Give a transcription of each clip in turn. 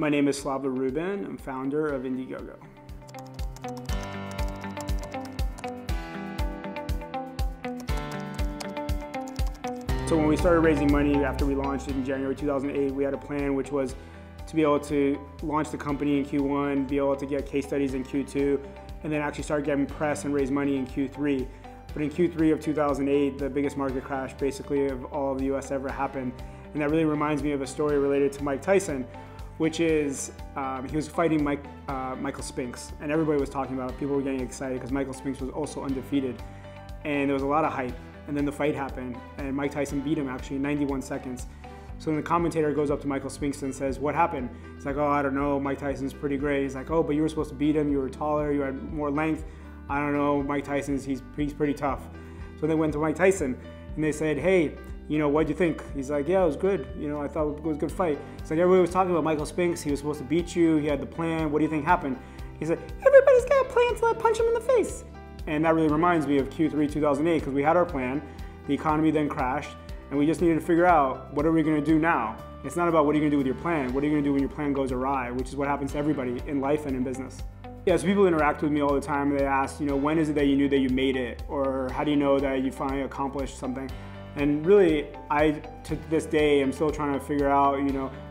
My name is Slava Rubin. I'm founder of Indiegogo. So when we started raising money after we launched in January 2008, we had a plan which was to be able to launch the company in Q1, be able to get case studies in Q2, and then actually start getting press and raise money in Q3. But in Q3 of 2008, the biggest market crash basically of all of the US ever happened. And that really reminds me of a story related to Mike Tyson, which is he was fighting Michael Spinks. And everybody was talking about it. People were getting excited because Michael Spinks was also undefeated. And there was a lot of hype. And then the fight happened, and Mike Tyson beat him actually in 91 seconds. So then the commentator goes up to Michael Spinks and says, "What happened?" He's like, "Oh, I don't know, Mike Tyson's pretty great." He's like, "Oh, but you were supposed to beat him, you were taller, you had more length." "I don't know, Mike Tyson's, he's pretty tough." So they went to Mike Tyson and they said, "Hey, what'd you think?" He's like, "Yeah, it was good. I thought it was a good fight." It's like everybody was talking about Michael Spinks, he was supposed to beat you, he had the plan, what do you think happened? He said, "Everybody's got a plan until I punch him in the face." And that really reminds me of Q3 2008, because we had our plan, the economy then crashed, and we just needed to figure out, what are we gonna do now? It's not about what are you gonna do with your plan, what are you gonna do when your plan goes awry, which is what happens to everybody in life and in business. Yeah, so people interact with me all the time, and they ask, when is it that you knew that you made it? Or how do you know that you finally accomplished something? And really, to this day, I'm still trying to figure out,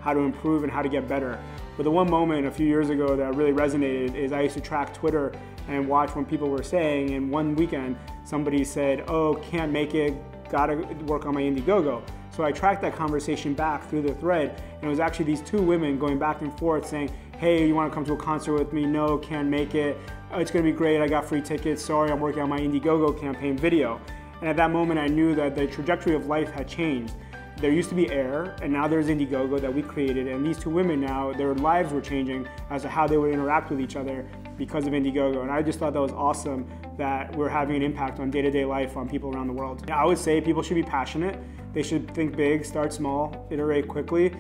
how to improve and how to get better. But the one moment a few years ago that really resonated is I used to track Twitter and watch when people were saying, and one weekend, somebody said, "Oh, can't make it, gotta work on my Indiegogo." So I tracked that conversation back through the thread, and it was actually these two women going back and forth saying, "Hey, you wanna come to a concert with me? No, can't make it. Oh, it's gonna be great, I got free tickets. Sorry, I'm working on my Indiegogo campaign video." And at that moment, I knew that the trajectory of life had changed. There used to be Air, and now there's Indiegogo that we created, and these two women now, their lives were changing as to how they would interact with each other because of Indiegogo. And I just thought that was awesome that we're having an impact on day-to-day life on people around the world. I would say people should be passionate. They should think big, start small, iterate quickly,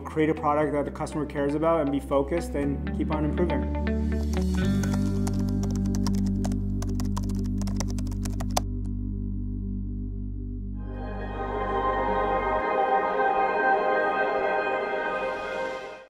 create a product that the customer cares about and be focused and keep on improving.